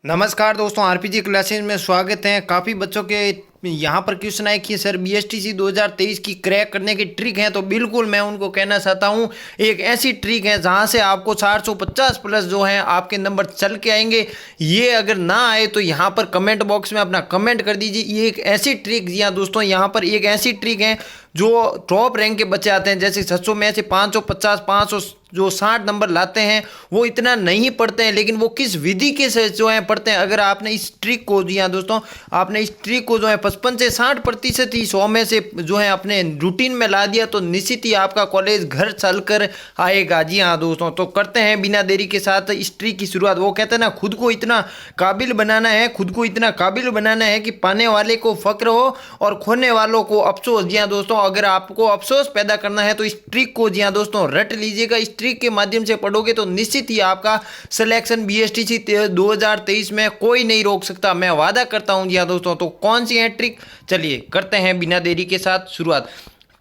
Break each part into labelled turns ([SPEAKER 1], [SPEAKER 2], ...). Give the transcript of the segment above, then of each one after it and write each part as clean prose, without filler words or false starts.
[SPEAKER 1] नमस्कार दोस्तों, RPG classes में स्वागत है। काफ़ी बच्चों के यहाँ पर क्वेश्चन आए कि सर बीएसटीसी 2023 की क्रैक करने की ट्रिक है, तो बिल्कुल मैं उनको कहना चाहता हूँ एक ऐसी ट्रिक है जहाँ से आपको 450 प्लस जो है आपके नंबर चल के आएंगे। ये अगर ना आए तो यहाँ पर कमेंट बॉक्स में अपना कमेंट कर दीजिए। ये एक ऐसी ट्रिक, जी हाँ दोस्तों, यहाँ पर एक ऐसी ट्रिक है जो टॉप रैंक के बच्चे आते हैं, जैसे 600 में से 550 500 जो 60 नंबर लाते हैं वो इतना नहीं पढ़ते हैं, लेकिन वो किस विधि के से जो है पढ़ते हैं। अगर आपने इस ट्रिक को, जी हाँ दोस्तों, आपने इस ट्रिक को जो है 55 से 60% ही 100 में से जो है अपने रूटीन में ला दिया तो निश्चित ही आपका कॉलेज घर चल कर आएगा। जी हाँ दोस्तों, तो करते हैं बिना देरी के साथ इस ट्रिक की शुरुआत। वो कहते हैं ना, खुद को इतना काबिल बनाना है, खुद को इतना काबिल बनाना है कि पाने वाले को फक्र हो और खोने वालों को अफसोस। जी हाँ दोस्तों, अगर आपको अफसोस पैदा करना है तो इस ट्रिक को, जी हाँ दोस्तों, रट लीजिएगा। इस ट्रिक के माध्यम से पढ़ोगे तो निश्चित ही आपका सिलेक्शन बीएसटीसी 2023 में कोई नहीं रोक सकता, मैं वादा करता हूं। जी हाँ दोस्तों, तो कौन सी है ट्रिक, चलिए करते हैं बिना देरी के साथ शुरुआत।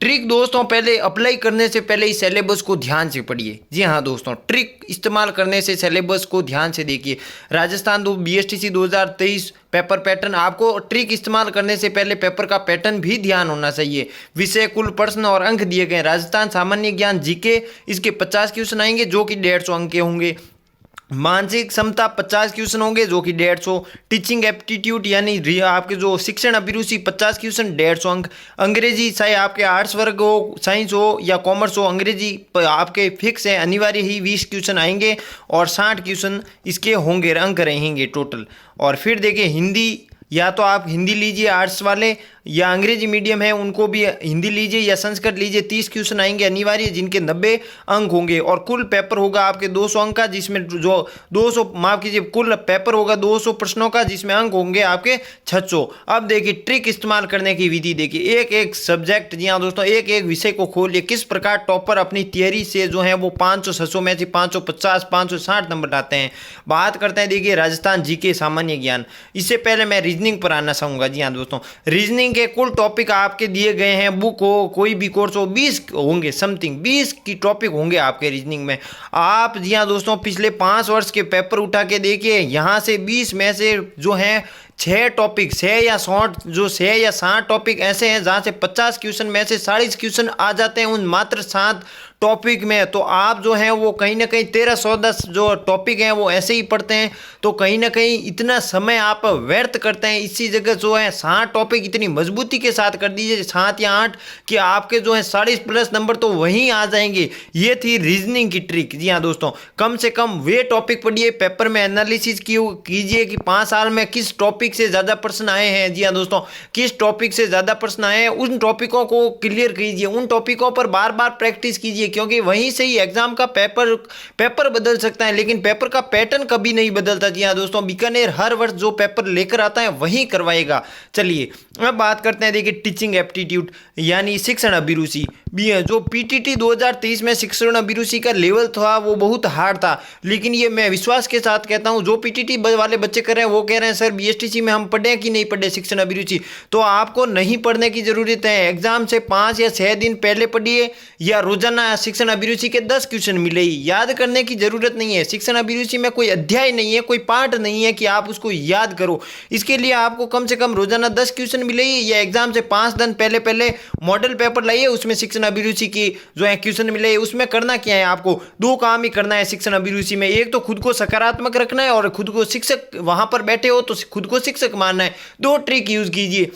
[SPEAKER 1] ट्रिक दोस्तों, पहले अप्लाई करने से पहले ही सिलेबस को ध्यान से पढ़िए। जी हाँ दोस्तों, ट्रिक इस्तेमाल करने से सिलेबस को ध्यान से देखिए। राजस्थान बीएसटीसी 2023 पेपर पैटर्न, आपको ट्रिक इस्तेमाल करने से पहले पेपर का पैटर्न भी ध्यान होना चाहिए। विषय, कुल प्रश्न और अंक दिए गए। राजस्थान सामान्य ज्ञान जीके, इसके 50 क्वेश्चन आएंगे जो कि 150 अंक के होंगे। मानसिक क्षमता 50 क्वेश्चन होंगे जो कि 150। टीचिंग एप्टीट्यूड यानी आपके जो शिक्षण अभिरुचि 50 क्वेश्चन 150 अंक। अंग्रेजी, चाहे आपके आर्ट्स वर्ग हो, साइंस हो या कॉमर्स हो, अंग्रेजी आपके फिक्स है, अनिवार्य ही 20 क्वेश्चन आएंगे और 60 क्वेश्चन इसके होंगे, अंक रहेंगे टोटल। और फिर देखिए हिंदी, या तो आप हिंदी लीजिए आर्ट्स वाले, या अंग्रेजी मीडियम है उनको भी हिंदी लीजिए या संस्कृत लीजिए, 30 क्वेश्चन आएंगे अनिवार्य जिनके 90 अंक होंगे। और कुल पेपर होगा आपके 200 अंक का, जिसमें जो 200 माफ कीजिए, कुल पेपर होगा 200 प्रश्नों का, जिसमें अंक होंगे आपके 600। अब देखिए ट्रिक इस्तेमाल करने की विधि देखिए। एक एक सब्जेक्ट, जी हाँ दोस्तों, एक एक विषय को खोलिए। किस प्रकार टॉपर अपनी थियरी से जो है वो 500 600 में से 550 560 नंबर लाते हैं। बात करते हैं देखिए राजस्थान जीके सामान्य ज्ञान। इससे पहले मैं रीजनिंग पर आना चाहूंगा। जी हाँ दोस्तों, रीजनिंग के कुल टॉपिक आपके दिए गए हैं, बुक हो कोई भी कोर्स हो, 20 होंगे, समथिंग 20 की टॉपिक होंगे आपके रीजनिंग में। आप, जी हाँ दोस्तों, पिछले 5 वर्ष के पेपर उठा के देखिए, यहाँ से 20 में से जो है 6 टॉपिक, 6 या 60 टॉपिक ऐसे हैं जहाँ से 50 क्वेश्चन में से 40 क्वेश्चन आ जाते हैं उन मात्र 7 टॉपिक में। तो आप जो हैं वो कहीं ना कहीं 1314 जो टॉपिक हैं वो ऐसे ही पढ़ते हैं, तो कहीं ना कहीं इतना समय आप व्यर्थ करते हैं। इसी जगह जो है 60 टॉपिक इतनी मजबूती के साथ कर दीजिए, 7 या 8, कि आपके जो है 40 प्लस नंबर तो वहीं आ जाएंगे। ये थी रीजनिंग की ट्रिक। जी हाँ दोस्तों, कम से कम वे टॉपिक पढ़िए, पेपर में एनालिसिस कीजिए कि 5 साल में किस टॉपिक से ज़्यादा प्रश्न आए हैं। जी हाँ दोस्तों, किस टॉपिक से ज़्यादा प्रश्न आए हैं, उन टॉपिकों को क्लियर कीजिए, उन टॉपिकों पर बार बार प्रैक्टिस कीजिए, क्योंकि वहीं से ही एग्जाम का पेपर बदल सकता है, लेकिन पेपर का पैटर्न कभी नहीं बदलता। जी हाँ दोस्तों, बीकानेर हर वर्ष जो पेपर लेकर आता है वही करवाएगा। चलिए अब बात करते हैं देखिए टीचिंग एप्टीट्यूड यानी शिक्षण अभिरुचि। जो पीटीटी 2023 में शिक्षण अभिरुचि का लेवल था वो बहुत हार्ड था, लेकिन ये मैं विश्वास के साथ कहता हूँ, जो पीटीटी वाले बच्चे कर रहे हैं वो कह रहे हैं सर बीएसटीसी में हम पढ़े कि नहीं पढ़े शिक्षण अभिरुचि, तो आपको नहीं पढ़ने की जरूरत है। एग्जाम से 5 या 6 दिन पहले पढ़िए, या रोजाना शिक्षण अभिरुचि के 10 क्वेश्चन मिले ही, याद करने की जरूरत नहीं है। शिक्षण अभिरुचि में कोई अध्याय नहीं है, कोई पाठ नहीं है कि आप उसको याद करो। इसके लिए आपको कम से कम रोजाना 10 क्वेश्चन मिले ही, या एग्जाम से 5 दिन पहले मॉडल पेपर लाइए, उसमें शिक्षण अभिरुचि की जो है क्वेश्चन मिले। उसमें करना क्या है, आपको 2 काम ही करना है शिक्षण अभिरुचि में। एक तो खुद को सकारात्मक रखना है, और खुद को शिक्षक, वहां पर बैठे हो तो खुद को शिक्षक मानना है। 2 ट्रिक यूज कीजिए।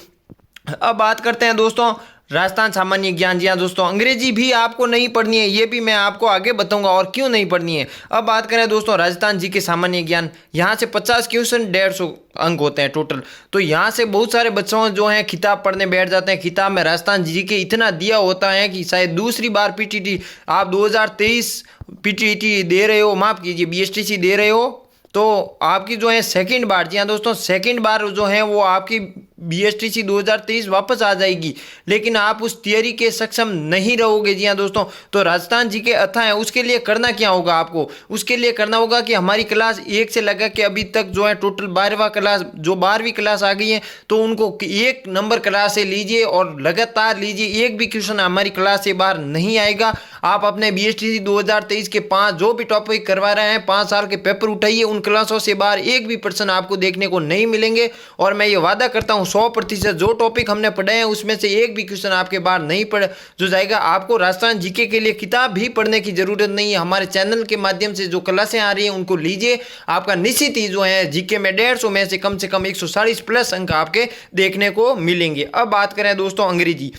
[SPEAKER 1] अब बात करते हैं दोस्तों राजस्थान सामान्य ज्ञान। जी हाँ दोस्तों, अंग्रेजी भी आपको नहीं पढ़नी है, ये भी मैं आपको आगे बताऊंगा और क्यों नहीं पढ़नी है। अब बात करें दोस्तों राजस्थान जी के सामान्य ज्ञान, यहाँ से 50 क्वेश्चन 150 अंक होते हैं टोटल। तो यहाँ से बहुत सारे बच्चों जो हैं किताब पढ़ने बैठ जाते हैं। किताब में राजस्थान जी के इतना दिया होता है कि शायद दूसरी बार पीटीटी आप 2023 पीटीटी दे रहे हो, माफ कीजिए बीएसटीसी दे रहे हो, तो आपकी जो है सेकंड बार, जी हाँ दोस्तों, सेकंड बार जो है वो आपकी BSTC 2023 वापस आ जाएगी, लेकिन आप उस थियरी के सक्षम नहीं रहोगे। जी हाँ दोस्तों, तो राजस्थान जी के अथा है, उसके लिए करना क्या होगा आपको, उसके लिए करना होगा कि हमारी क्लास 1 से लगा के अभी तक जो है टोटल 12वां क्लास, जो 12वीं क्लास आ गई है, तो उनको 1 नंबर क्लास से लीजिए और लगातार लीजिए। एक भी क्वेश्चन हमारी क्लास से बाहर नहीं आएगा। आप अपने BSTC 2023 के 5 जो भी टॉपिक करवा रहे हैं, 5 साल के पेपर उठाइए, उन क्लासों से बाहर एक भी पर्सन आपको देखने को नहीं मिलेंगे। और मैं ये वादा करता हूँ 100% जो टॉपिक हमने पढ़े हैं उसमें से एक भी क्वेश्चन आपके बाहर नहीं पढ़ जो जाएगा। आपको राजस्थान जीके के लिए किताब भी पढ़ने की जरूरत नहीं है। हमारे चैनल के माध्यम से जो क्लासें आ रही हैं उनको लीजिए, आपका निश्चित ही जो है जीके में 150 में से कम 140 प्लस अंक आपके देखने को मिलेंगे। अब बात करें दोस्तों अंग्रेजी।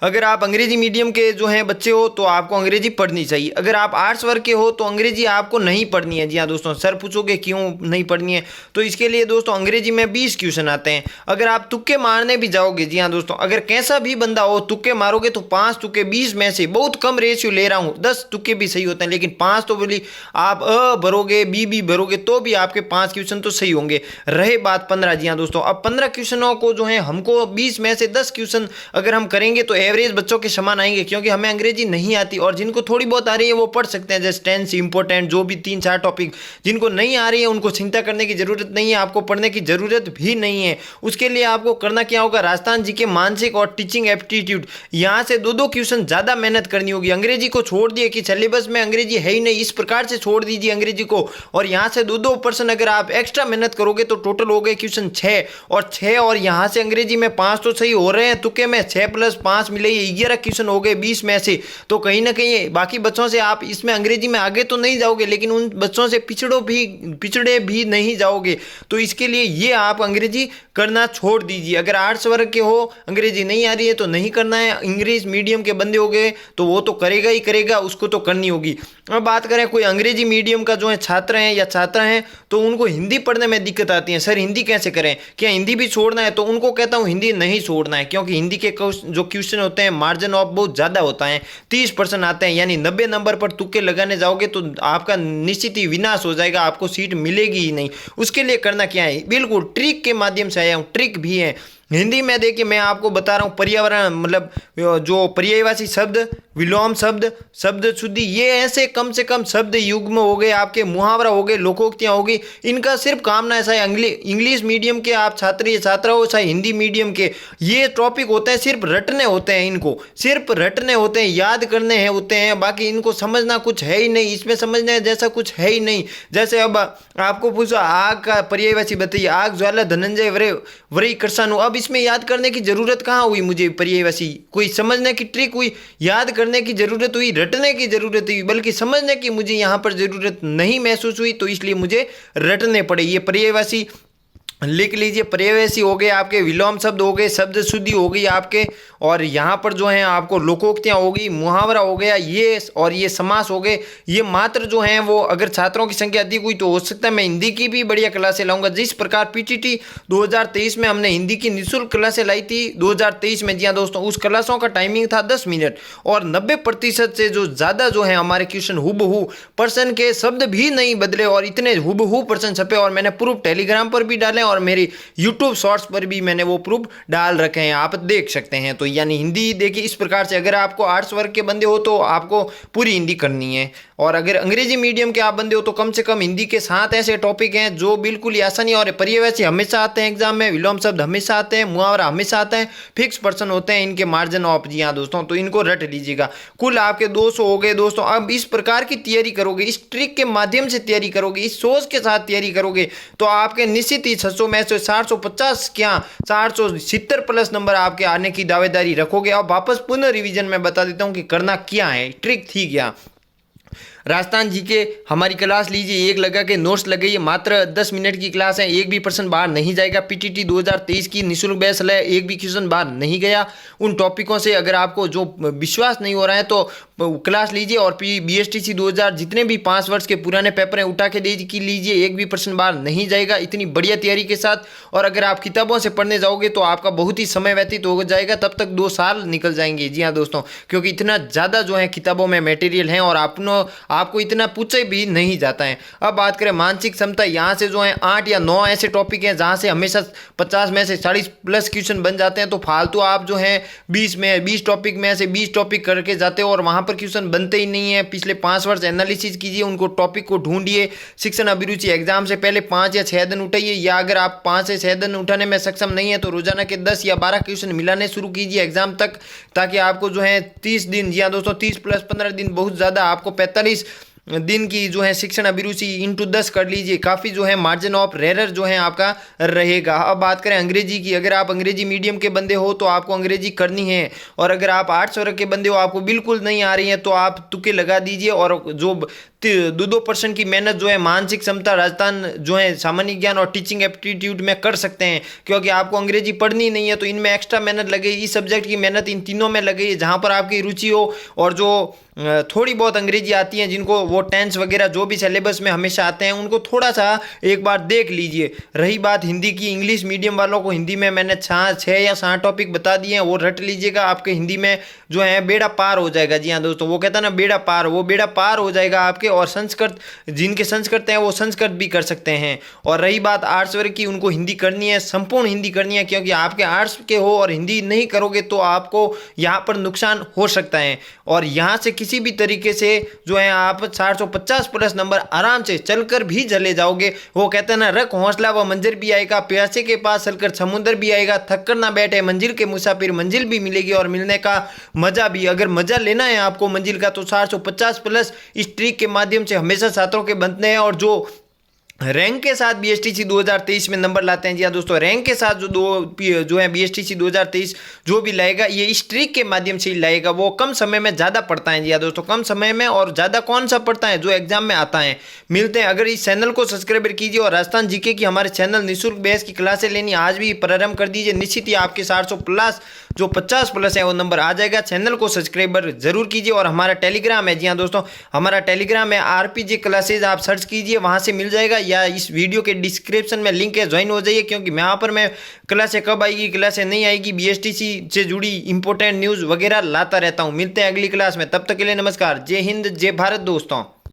[SPEAKER 1] अगर आप अंग्रेजी मीडियम के जो हैं बच्चे हो तो आपको अंग्रेजी पढ़नी चाहिए। अगर आप आर्ट्स वर्ग के हो तो अंग्रेजी आपको नहीं पढ़नी है। जी हाँ दोस्तों, सर पूछोगे क्यों नहीं पढ़नी है, तो इसके लिए दोस्तों अंग्रेजी में 20 क्वेश्चन आते हैं। अगर आप तुक्के मारने भी जाओगे, जी हाँ दोस्तों, अगर कैसा भी बंदा हो तुक्के मारोगे तो 5 तुक्के 20 में से, बहुत कम रेशियो ले रहा हूँ, 10 तुक्के भी सही होते हैं, लेकिन 5 तो बोली आप भरोगे, बी भी भरोगे तो भी आपके 5 क्वेश्चन तो सही होंगे। रहे बात 15, जी हाँ दोस्तों, अब 15 क्वेश्चनों को जो है हमको 20 में से 10 क्वेश्चन अगर हम करेंगे तो एवरेज बच्चों के समान आएंगे, क्योंकि हमें अंग्रेजी नहीं आती। और जिनको थोड़ी बहुत आ रही है वो पढ़ सकते हैं, जैसे टेंस इंपॉर्टेंट, जो भी 3-4 टॉपिक। जिनको नहीं आ रही है उनको चिंता करने की जरूरत नहीं है, आपको पढ़ने की जरूरत भी नहीं है। उसके लिए आपको करना क्या होगा, राजस्थान जी के मानसिक और टीचिंग एप्टीट्यूड, यहाँ से 2-2 क्वेश्चन ज्यादा मेहनत करनी होगी। अंग्रेजी को छोड़ दिए कि सिलेबस में अंग्रेजी है ही नहीं, इस प्रकार से छोड़ दीजिए अंग्रेजी को, और यहाँ से 2-2% अगर आप एक्स्ट्रा मेहनत करोगे तो टोटल हो गए क्वेश्चन 6 और यहाँ से अंग्रेजी में 5 तो सही हो रहे हैं, तुक्के में 6 + 5 मिले 11 क्वेश्चन हो गए 20 में से। तो कहीं ना कहीं बाकी बच्चों से आप इसमें अंग्रेजी में आगे तो नहीं जाओगे, लेकिन उन बच्चों से पिछड़े भी नहीं जाओगे। तो इसके लिए ये आप अंग्रेजी करना छोड़ दीजिए। अगर आर्ट्स वर्ग के हो, अंग्रेजी नहीं आ रही है तो नहीं करना है। इंग्लिश मीडियम के बंदे हो गए तो वो तो करेगा ही करेगा, उसको तो करनी होगी। अब बात करें कोई अंग्रेजी मीडियम का जो है छात्र हैं या छात्रा हैं तो उनको हिंदी पढ़ने में दिक्कत आती है, सर हिंदी कैसे करें, क्या हिंदी भी छोड़ना है, तो उनको कहता हूँ हिंदी नहीं छोड़ना है, क्योंकि हिंदी के जो क्वेश्चन होते हैं मार्जिन ऑफ बहुत ज़्यादा होता है, 30% आते हैं, यानी 90 नंबर पर तुक्के लगाने जाओगे तो आपका निश्चित ही विनाश हो जाएगा, आपको सीट मिलेगी ही नहीं। उसके लिए करना क्या है, बिल्कुल ट्रिक के माध्यम से आया हूँ, ट्रिक भी है हिंदी में। देखिए मैं आपको बता रहा हूँ, पर्यावरण मतलब जो पर्यायवाची शब्द, विलोम शब्द, शब्द शुद्धि, ये ऐसे कम से कम शब्द युग्म हो गए, आपके मुहावरा हो गए, लोकोक्तियाँ हो गई, इनका सिर्फ काम ना है। चाहे इंग्लिश मीडियम के आप छात्र या छात्रा हो, चाहे हिंदी मीडियम के, ये टॉपिक होते हैं सिर्फ रटने होते हैं, इनको सिर्फ रटने होते हैं, याद करने हैं होते हैं, बाकी इनको समझना कुछ है ही नहीं, इसमें समझने जैसा कुछ है ही नहीं। जैसे अब आपको पूछा आग का पर्यायवाची बताइए, आग, ज्वाला, धनंजय, वरी, कृषाणु, अब इसमें याद करने की जरूरत कहाँ हुई, मुझे पर्यायवाची कोई समझने की ट्रिक हुई, याद करने की जरूरत हुई, रटने की जरूरत हुई, बल्कि समझने की मुझे यहाँ पर जरूरत नहीं महसूस हुई, तो इसलिए मुझे रटने पड़े। ये पर्यायवाची लिख लीजिए, पर्यायवाची हो गए आपके, विलोम शब्द हो गए, शब्द शुद्धि हो गई आपके, और यहाँ पर जो है आपको लोकोक्तियाँ हो गई, मुहावरा हो गया, ये और ये समास हो गए। ये मात्र जो हैं वो अगर छात्रों की संख्या अधिक हुई तो हो सकता है मैं हिंदी की भी बढ़िया क्लासें लाऊंगा। जिस प्रकार PTT 2023 में हमने हिंदी की निःशुल्क क्लासें लाई थी 2023 में, जी हाँ दोस्तों, उस क्लासों का टाइमिंग था 10 मिनट और 90% से जो ज़्यादा जो है हमारे क्वेश्चन हुबहू पर्सन के शब्द भी नहीं बदले और इतने हुबहू पर्सन छपे, और मैंने प्रूफ टेलीग्राम पर भी डाले और मेरे YouTube शॉर्ट्स पर भी मैंने वो प्रूफ डाल रखे हैं, आप देख सकते हैं। तो यानी हिंदी देखिए इस प्रकार से, अगर आपको आर्ट्स वर्ग के बंदे हो तो आपको पूरी हिंदी करनी है, और अगर अंग्रेजी मीडियम के आप बंदे हो तो कम से कम हिंदी के 7 ऐसे टॉपिक हैं जो बिल्कुल ही आसानी, और पर्यायवाची हमेशा आते हैं एग्जाम में, विलोम शब्द हमेशा आते हैं, मुहावरा हमेशा आता है, फिक्स पर्सन होते हैं इनके मार्जिन ऑफ। जी हाँ दोस्तों, तो इनको रट लीजिएगा। कुल आपके 200 हो गए दोस्तों। अब इस प्रकार की तैयारी करोगे, इस ट्रिक के माध्यम से तैयारी करोगे, इस सोच के साथ तैयारी करोगे तो आपके निश्चित ही 600 में से 450 क्या 470 प्लस नंबर आपके आने की दावेदारी रखोगे। अब वापस पुनः रिवीजन में बता देता हूं कि करना क्या है, ट्रिक थी क्या। राजस्थान जी के हमारी क्लास लीजिए, एक लगा के नोट्स लगाइए, मात्र 10 मिनट की क्लास है, एक भी पर्सन बाहर नहीं जाएगा। PTT 2023 की निःशुल्क बैच है, एक भी क्वेश्चन बाहर नहीं गया। उन टॉपिकों से अगर आपको जो विश्वास नहीं हो रहा है तो क्लास लीजिए, और BSTC 2000 जितने भी 5 वर्ष के पुराने पेपर हैं उठा के लीजिए, एक भी पर्सन बाहर नहीं जाएगा इतनी बढ़िया तैयारी के साथ। और अगर आप किताबों से पढ़ने जाओगे तो आपका बहुत ही समय व्यतीत हो जाएगा, तब तक 2 साल निकल जाएंगे। जी हाँ दोस्तों, क्योंकि इतना ज़्यादा जो है किताबों में मटेरियल है, और आपको इतना पूछे भी नहीं जाता है। अब बात करें मानसिक क्षमता, यहाँ से जो है 8 या 9 ऐसे टॉपिक हैं जहाँ से हमेशा 50 में से 40 प्लस क्वेश्चन बन जाते हैं। तो फालतू आप जो है 20 टॉपिक में से 20 टॉपिक करके जाते हो और वहाँ पर क्वेश्चन बनते ही नहीं है। पिछले 5 वर्ष एनालिसिस कीजिए, उनको टॉपिक को ढूंढिए। शिक्षण अभिरुचि एग्जाम से पहले 5 या 6 दिन उठाइए, या अगर आप 5 से 6 दिन उठाने में सक्षम नहीं है तो रोजाना के 10 या 12 क्वेश्चन मिलाने शुरू कीजिए एग्जाम तक, ताकि आपको जो है 30 दिन, जी हाँ दोस्तों 30 प्लस 15 दिन बहुत ज़्यादा, आपको 45 दिन की जो है शिक्षण अभिरुचि इंटू 10 कर लीजिए, काफ़ी जो है मार्जिन ऑफ एरर जो है आपका रहेगा। अब बात करें अंग्रेजी की, अगर आप अंग्रेजी मीडियम के बंदे हो तो आपको अंग्रेजी करनी है, और अगर आप आर्ट्स वर्ग के बंदे हो आपको बिल्कुल नहीं आ रही है तो आप तुक्के लगा दीजिए, और जो 2% की मेहनत जो है मानसिक क्षमता, राजस्थान जो है सामान्य ज्ञान और टीचिंग एप्टीट्यूड में कर सकते हैं, क्योंकि आपको अंग्रेजी पढ़नी नहीं है तो इनमें एक्स्ट्रा मेहनत लगे, इस सब्जेक्ट की मेहनत इन तीनों में लगे जहाँ पर आपकी रुचि हो, और जो थोड़ी बहुत अंग्रेजी आती है जिनको वो टेंस वगैरह जो भी सिलेबस में हमेशा आते हैं उनको थोड़ा सा एक बार देख लीजिए। रही बात हिंदी की, इंग्लिश मीडियम वालों को हिंदी में मैंने 6 या 7 टॉपिक बता दिए हैं, वो रट लीजिएगा, आपके हिंदी में जो है बेड़ा पार हो जाएगा। जी हाँ दोस्तों, वो कहता है ना बेड़ा पार, वो बेड़ा पार हो जाएगा आपके। और संस्कृत, जिनके संस्कृत हैं वो संस्कृत भी कर सकते हैं। और रही बात आर्ट्स वर्ग की, उनको हिंदी करनी है, संपूर्ण हिंदी करनी है, क्योंकि आपके आर्ट्स के हो और हिंदी नहीं करोगे तो आपको यहाँ पर नुकसान हो सकता है। और यहाँ से किसी भी तरीके से जो है आप 450 प्लस नंबर आराम से चलकर भी चले जाओगे। वो कहते हैं ना, रख हौसला व मंजिल भी आएगा, प्यासे के पास चलकर समुद्र भी आएगा, थक कर ना बैठे मंजिल के मुसाफिर, मंजिल भी मिलेगी और मिलने का मजा भी। अगर मजा लेना है आपको मंजिल का तो 450 प्लस इस ट्रिक के माध्यम से हमेशा छात्रों के बनते हैं, और जो रैंक के साथ बीएसटीसी 2023 में नंबर लाते हैं। जी हाँ दोस्तों, रैंक के साथ जो है बीएसटीसी 2023 जो भी लाएगा ये इस ट्रिक के माध्यम से ही लाएगा, वो कम समय में ज़्यादा पढ़ता है। जी हाँ दोस्तों, कम समय में और ज़्यादा कौन सा पढ़ता है, जो एग्जाम में आता है। मिलते हैं, अगर इस चैनल को सब्सक्राइब कीजिए और राजस्थान जीके की हमारे चैनल निःशुल्क बेस की क्लासें लेनी आज भी प्रारंभ कर दीजिए। निश्चित ही आपके 400 प्लस जो 50 प्लस है वो नंबर आ जाएगा। चैनल को सब्सक्राइबर जरूर कीजिए। और हमारा टेलीग्राम है, जी हाँ दोस्तों, हमारा टेलीग्राम है आरपीजे क्लासेज, आप सर्च कीजिए वहाँ से मिल जाएगा, या इस वीडियो के डिस्क्रिप्शन में लिंक है, ज्वाइन हो जाइए, क्योंकि यहाँ पर मैं क्लासें कब आएगी, क्लासें नहीं आएगी, बीएसटीसी से जुड़ी इंपॉर्टेंट न्यूज़ वगैरह लाता रहता हूँ। मिलते हैं अगली क्लास में, तब तक के लिए नमस्कार, जय हिंद, जय भारत दोस्तों।